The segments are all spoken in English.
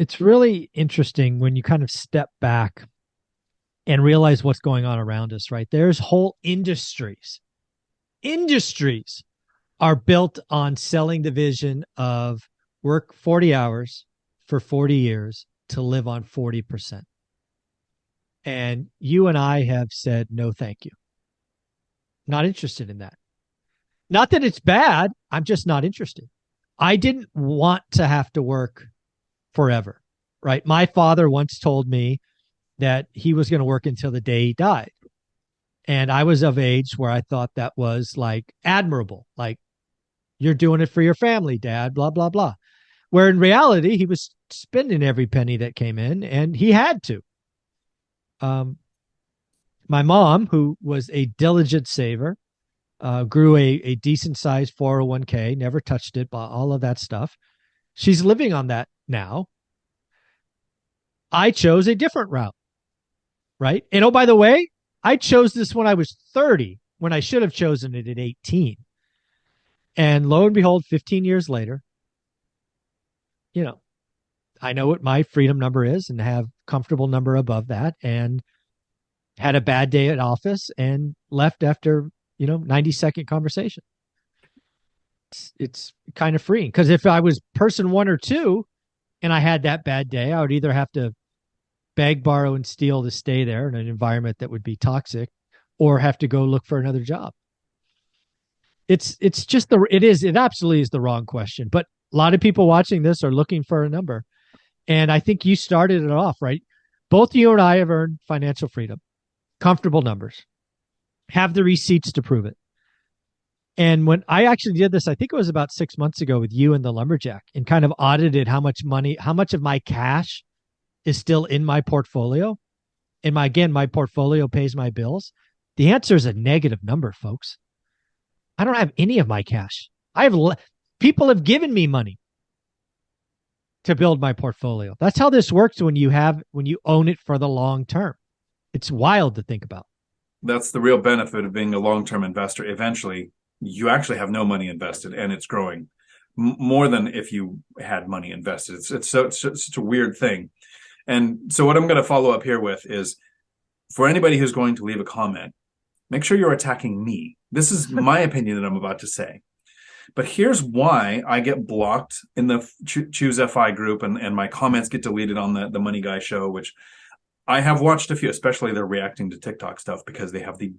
it's really interesting when you kind of step back and realize what's going on around us, right? There's whole industries are built on selling the vision of work 40 hours for 40 years to live on 40%. And you and I have said, no, thank you. Not interested in that. Not that it's bad. I'm just not interested. I didn't want to have to work forever, right? My father once told me that he was going to work until the day he died. And I was of age where I thought that was like admirable. Like, you're doing it for your family, dad, blah, blah, blah. Where in reality, he was spending every penny that came in and he had to. My mom, who was a diligent saver, grew a decent sized 401k, never touched it, but all of that stuff. She's living on that now. I chose a different route, right? And oh, by the way, I chose this when I was 30, when I should have chosen it at 18. And lo and behold, 15 years later, you know, I know what my freedom number is and have comfortable number above that, and had a bad day at office and left after, 90-second conversation. It's kind of freeing, because if I was person one or two and I had that bad day, I would either have to beg, borrow, and steal to stay there in an environment that would be toxic, or have to go look for another job. It absolutely is the wrong question. But a lot of people watching this are looking for a number. And I think you started it off, right? Both you and I have earned financial freedom, comfortable numbers, have the receipts to prove it. And when I actually did this, I think it was about 6 months ago with you and the lumberjack, and kind of audited how much of my cash is still in my portfolio. And my portfolio pays my bills. The answer is a negative number, folks. I don't have any of my cash. People have given me money to build my portfolio. That's how this works when you own it for the long term. It's wild to think about. That's the real benefit of being a long-term investor. Eventually, you actually have no money invested, and it's growing more than if you had money invested. It's such a weird thing. And so what I'm going to follow up here with is, for anybody who's going to leave a comment, make sure you're attacking me. This is my opinion that I'm about to say. But here's why I get blocked in the Choose FI group, and my comments get deleted on the Money Guy show, which I have watched a few, especially they're reacting to TikTok stuff, because they have the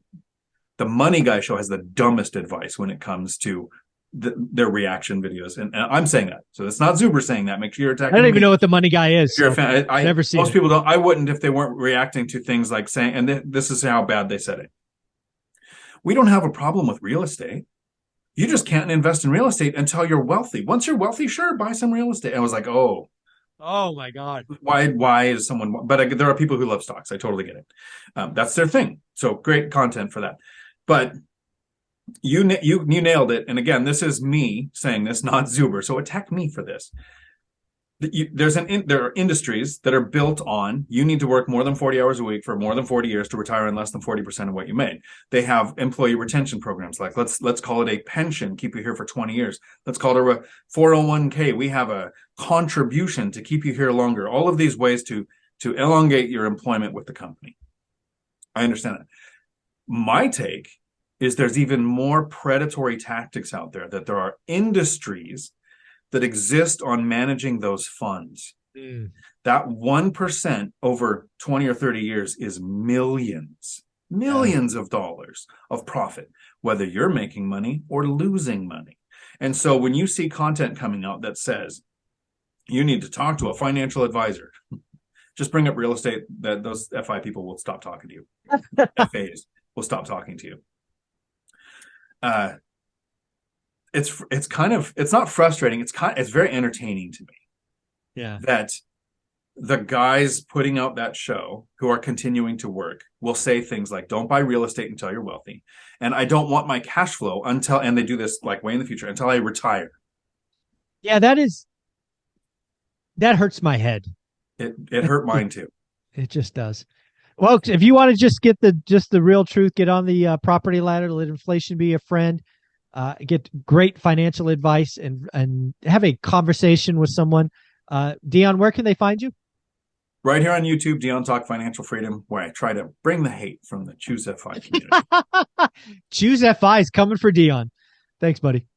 Money Guy show has the dumbest advice when it comes to their reaction videos. And I'm saying that. So it's not Zuber saying that. Make sure you're attacking I don't even me. know what the Money Guy is. If you're a fan, I've never seen most it. people don't. I wouldn't if they weren't reacting to things like saying, and this is how bad they said it. We don't have a problem with real estate. You just can't invest in real estate until you're wealthy. Once you're wealthy, sure, buy some real estate. I was like, oh my God. Why is someone, but there are people who love stocks. I totally get it. That's their thing. So great content for that. But you nailed it. And again, this is me saying this, not Zuber. So attack me for this. There are industries that are built on, you need to work more than 40 hours a week for more than 40 years to retire on less than 40% of what you made. They have employee retention programs, like let's call it a pension, keep you here for 20 years. Let's call it a 401k. We have a contribution to keep you here longer. All of these ways to elongate your employment with the company. I understand that. My take is there's even more predatory tactics out there, that there are industries that exist on managing those funds. That 1% over 20 or 30 years is millions of dollars of profit, whether you're making money or losing money. And so when you see content coming out that says you need to talk to a financial advisor, just bring up real estate, that those FI people will stop talking to you. FAs will stop talking to you. It's kind of, it's not frustrating. It's very entertaining to me. Yeah. That the guys putting out that show who are continuing to work will say things like, don't buy real estate until you're wealthy. And I don't want my cash flow until, and they do this like way in the future, until I retire. Yeah, that hurts my head. It hurt mine too. It just does. Well, if you want to just get the real truth, get on the property ladder, let inflation be a friend. Get great financial advice and have a conversation with someone. Dion, where can they find you? Right here on YouTube, Dion Talk Financial Freedom, where I try to bring the hate from the Choose FI community. Choose FI is coming for Dion. Thanks, buddy.